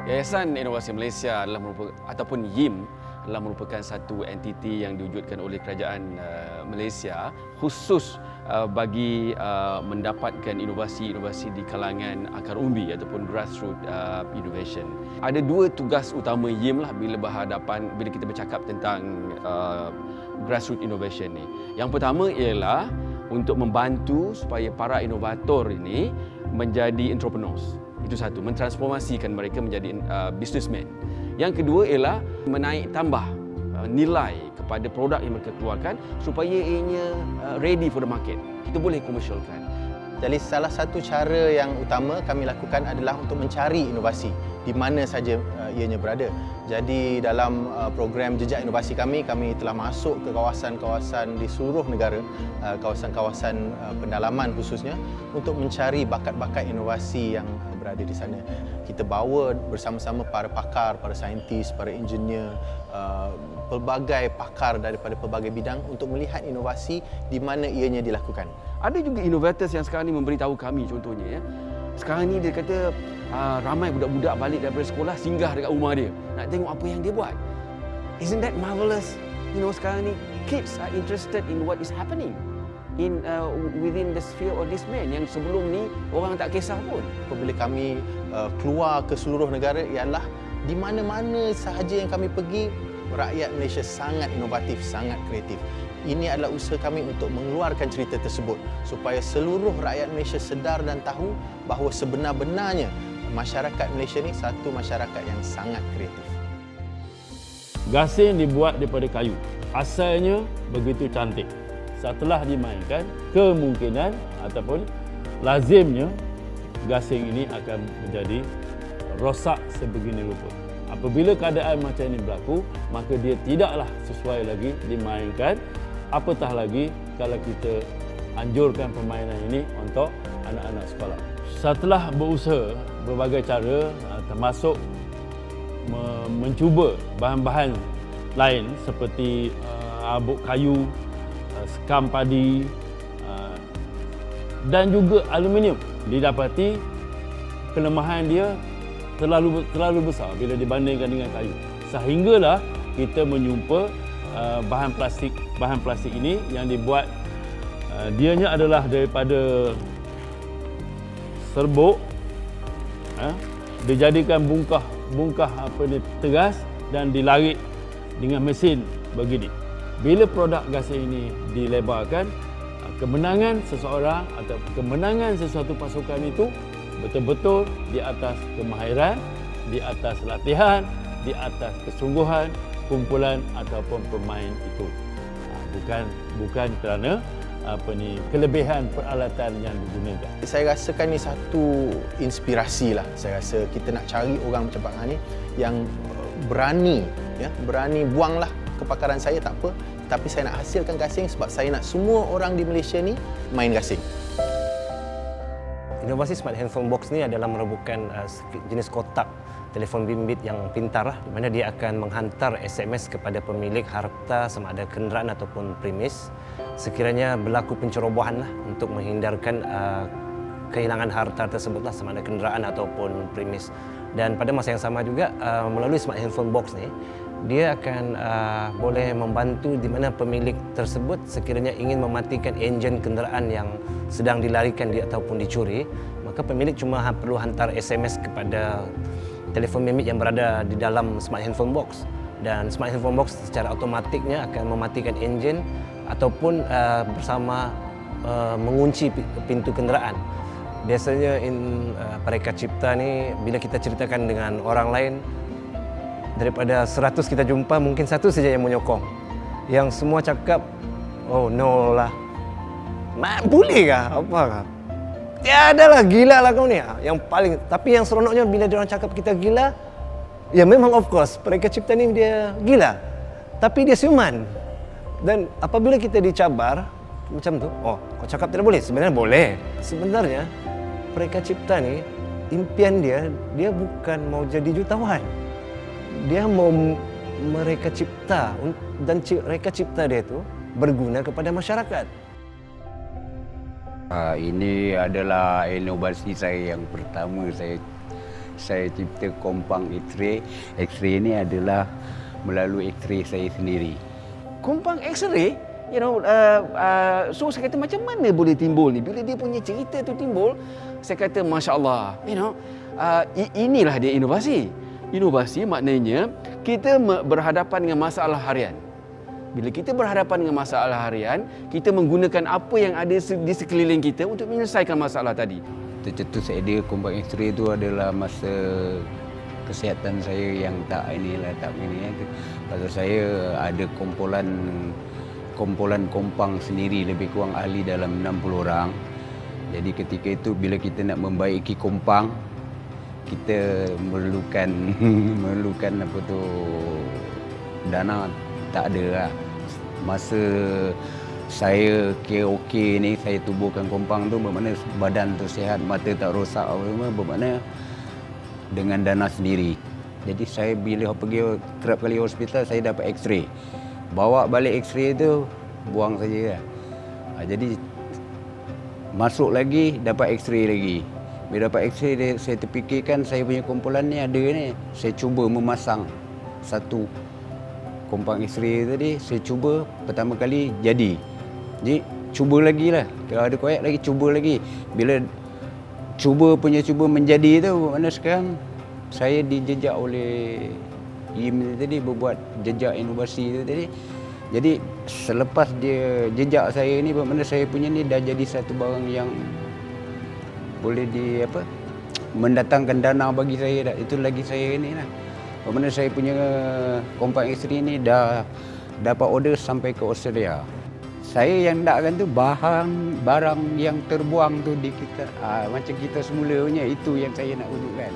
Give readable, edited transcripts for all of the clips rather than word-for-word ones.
Yayasan Inovasi Malaysia adalah ataupun YIM adalah merupakan satu entiti yang diwujudkan oleh kerajaan Malaysia khusus bagi mendapatkan inovasi-inovasi di kalangan akar umbi ataupun grassroots innovation. Ada dua tugas utama YIM lah bila kita bercakap tentang grassroots innovation ni. Yang pertama ialah untuk membantu supaya para inovator ini menjadi entrepreneurs. Itu satu, mentransformasikan mereka menjadi businessman. Yang kedua ialah menaik tambah nilai kepada produk yang mereka keluarkan supaya ianya ready for the market. Kita boleh komersialkan. Jadi salah satu cara yang utama kami lakukan adalah untuk mencari inovasi di mana saja ianya berada. Jadi dalam program jejak inovasi kami telah masuk ke kawasan-kawasan di seluruh negara, kawasan-kawasan pendalaman khususnya untuk mencari bakat-bakat inovasi yang berada di sana. Kita bawa bersama-sama para pakar, para saintis, para engineer, pelbagai pakar daripada pelbagai bidang untuk melihat inovasi di mana ianya dilakukan. Ada juga innovators yang sekarang ni memberitahu kami contohnya ya. Sekarang ni dia kata ramai budak-budak balik daripada sekolah singgah dekat rumah dia nak tengok apa yang dia buat. Isn't that marvelous? You know, sekarang ni kids are interested in what is happening in within the sphere of this man yang sebelum ni orang tak kisah pun. Apabila kami keluar ke seluruh negara ialah di mana-mana sahaja yang kami pergi, rakyat Malaysia sangat inovatif, sangat kreatif. Ini adalah usaha kami untuk mengeluarkan cerita tersebut supaya seluruh rakyat Malaysia sedar dan tahu bahawa sebenar-benarnya masyarakat Malaysia ni satu masyarakat yang sangat kreatif. Gasing dibuat daripada kayu. Asalnya begitu cantik. Setelah dimainkan, kemungkinan ataupun lazimnya gasing ini akan menjadi rosak sebegini rupa. Apabila keadaan macam ini berlaku, maka dia tidaklah sesuai lagi dimainkan. Apatah lagi kalau kita anjurkan permainan ini untuk anak-anak sekolah. Setelah berusaha berbagai cara, termasuk mencuba bahan-bahan lain seperti abuk kayu, sekam padi dan juga aluminium, didapati kelemahan dia terlalu besar bila dibandingkan dengan kayu. Sehinggalah kita menjumpa bahan plastik ini yang dibuat dianya adalah daripada serbuk, dijadikan bungkah tegas dan dilarik dengan mesin begini. Bila produk gasing ini dilebarkan, kemenangan seseorang atau kemenangan sesuatu pasukan itu betul-betul di atas kemahiran, di atas latihan, di atas kesungguhan kumpulan ataupun pemain itu. Bukan kerana kelebihan peralatan yang digunakan. Saya rasakan ini satu inspirasi lah. Saya rasa kita nak cari orang macam Pak Ngah ni yang berani buanglah kepakaran saya tak apa, tapi saya nak hasilkan gasing sebab saya nak semua orang di Malaysia ni main gasing. Inovasi Smart Handphone Box ni adalah merupakan jenis kotak telefon bimbit yang pintar di mana dia akan menghantar SMS kepada pemilik harta sama ada kenderaan ataupun premis sekiranya berlaku pencerobohan untuk menghindarkan kehilangan harta tersebut sama ada kenderaan ataupun premis. Dan pada masa yang sama juga melalui Smart Handphone Box ni dia akan boleh membantu di mana pemilik tersebut sekiranya ingin mematikan enjin kenderaan yang sedang dilarikan ataupun dicuri, maka pemilik cuma perlu hantar SMS kepada telefon bimbit yang berada di dalam Smart Handphone Box, dan Smart Handphone Box secara automatiknya akan mematikan enjin ataupun bersama mengunci pintu kenderaan. Biasanya Pareka Cipta ni bila kita ceritakan dengan orang lain, daripada 100 kita jumpa mungkin satu saja yang menyokong. Yang semua cakap, oh no lah, boleh kah? Apa kah? Tiada lah, gila lah kau ni. Yang paling, tapi yang seronoknya bila dia orang cakap kita gila, ya memang of course Pareka Cipta ni dia gila, tapi dia siuman. Dan apabila kita dicabar macam tu, oh kau cakap tidak boleh, sebenarnya boleh. Sebenarnya Pareka Cipta ni impian dia bukan mau jadi jutawan. Dia mau mereka cipta, dan mereka cipta dia itu berguna kepada masyarakat. Ini adalah inovasi saya yang pertama saya saya cipta kompang X-ray. X-ray ini adalah melalui X-ray saya sendiri. Kompang X-ray, so saya kata macam mana boleh timbul ni? Bila dia punya cerita tu timbul, saya kata Masya Allah, inilah dia inovasi. Inovasi maknanya kita berhadapan dengan masalah harian. Bila kita berhadapan dengan masalah harian, kita menggunakan apa yang ada di sekeliling kita untuk menyelesaikan masalah tadi. Tercetus idea kompang X-ray itu adalah masa kesihatan saya yang tak ini. Pasal saya ada kumpulan kompang sendiri, lebih kurang ahli dalam 60 orang. Jadi ketika itu bila kita nak membaiki kompang, kita memerlukan dana tak ada lah. Masa saya kira okey ni, saya tubuhkan kompang tu bermakna badan tu sihat, mata tak rosak apa, bermakna dengan dana sendiri. Jadi saya bila pergi kerap kali hospital, saya dapat X-ray. Bawa balik X-ray tu, buang saja lah. Jadi masuk lagi, dapat X-ray lagi. Bila dapat X-ray, saya terfikirkan saya punya kumpulan ni ada ni. Saya cuba memasang satu kompang X-ray tadi, saya cuba pertama kali jadi. Jadi cuba lagi lah. Kalau ada koyak lagi, cuba lagi. Bila cuba menjadi tu, mana sekarang saya dijejak oleh IM tadi, berbuat jejak inovasi tu tadi. Jadi selepas dia jejak saya ni, bermakna saya punya ni dah jadi satu barang yang boleh mendatangkan dana bagi saya dah. Itu lagi saya ni lah. Bermakna saya punya kompang X-ray ni dah dapat order sampai ke Australia. Saya yang nakkan tu barang yang terbuang tu di kita, macam kita semula punya, itu yang saya nak wujudkan.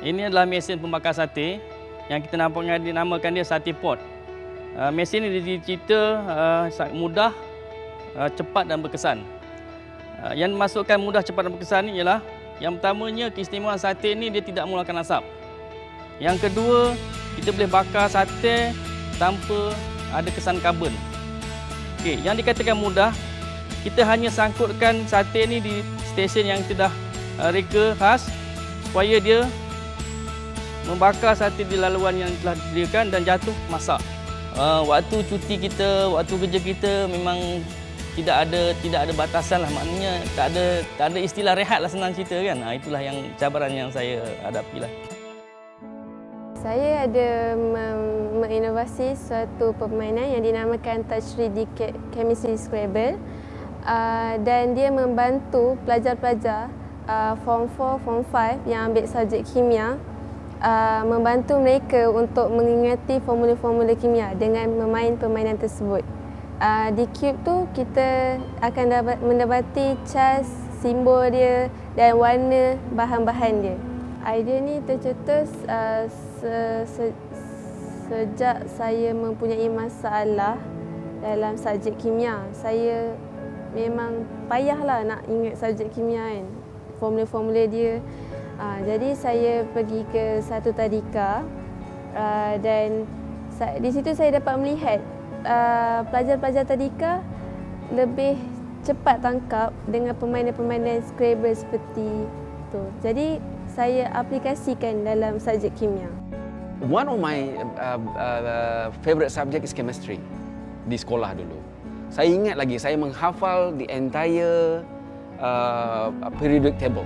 Ini adalah mesin pembakar sate yang kita dinamakan dia sate pot. Mesin ini dicipta sangat mudah, cepat dan berkesan. Yang dimasukkan mudah, cepat dan berkesan ni ialah yang pertamanya, keistimewaan sate ni dia tidak mengeluarkan asap. Yang kedua, kita boleh bakar sate tanpa ada kesan karbon. Okey, yang dikatakan mudah, kita hanya sangkutkan sate ni di stesen yang kita dah reka khas supaya dia membakar sate di laluan yang telah disediakan dan jatuh masak. Waktu cuti kita, waktu kerja kita memang tidak ada batasan lah, maknanya tak ada istilah rehat lah, senang cerita kan. Itulah yang cabaran yang saya hadapi lah. Saya ada menginovasi suatu permainan yang dinamakan Touch 3D Chemistry Scrabble, dan dia membantu pelajar-pelajar Form 4, Form 5 yang ambil subjek kimia, membantu mereka untuk mengingati formula-formula kimia dengan memain permainan tersebut. Di cube tu kita akan mendapati cas, simbol dia dan warna bahan-bahan dia. Idea ni tercetus sejak saya mempunyai masalah dalam subjek kimia. Saya memang payahlah nak ingat subjek kimia kan, formula-formula dia. Jadi saya pergi ke satu tadika, dan di situ saya dapat melihat pelajar-pelajar tadika lebih cepat tangkap dengan permainan-permainan Scrabble seperti itu. Jadi saya aplikasikan dalam subjek kimia. One of my favorite subject is chemistry di sekolah dulu. Saya ingat lagi, saya menghafal the entire periodic tables,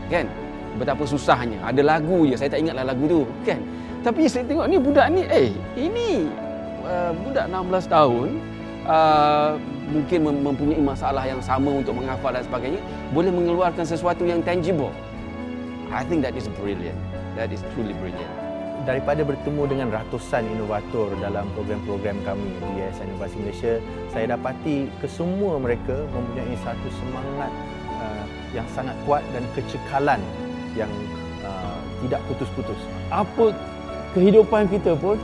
kan? Betapa susahnya. Ada lagu je, saya tak ingatlah lagu tu, kan? Tapi saya tengok ni budak ni, ini budak 16 tahun, mungkin mempunyai masalah yang sama untuk menghafal dan sebagainya, boleh mengeluarkan sesuatu yang tangible. I think that is brilliant. That is truly brilliant. Daripada bertemu dengan ratusan inovator dalam program-program kami di Yayasan Inovasi Malaysia, saya dapati kesemua mereka mempunyai satu semangat yang sangat kuat dan kecekalan yang tidak putus-putus. Apa kehidupan kita pun,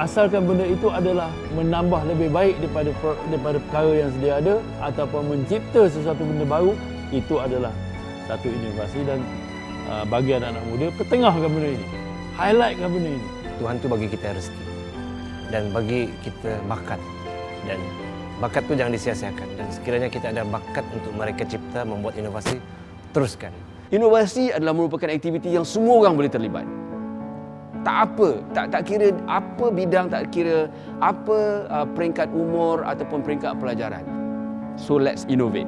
asalkan benda itu adalah menambah lebih baik daripada perkara yang sedia ada ataupun mencipta sesuatu benda baru, itu adalah satu inovasi. Dan bagi anak-anak muda, ketengahkan benda ini, highlightkan benda ini. Tuhan tu bagi kita rezeki dan bagi kita bakat, dan bakat tu jangan disia-siakan. Dan sekiranya kita ada bakat untuk mereka cipta, membuat inovasi, teruskan. Inovasi adalah merupakan aktiviti yang semua orang boleh terlibat. Tak apa, tak kira apa bidang, tak kira apa peringkat umur ataupun peringkat pelajaran. So let's innovate.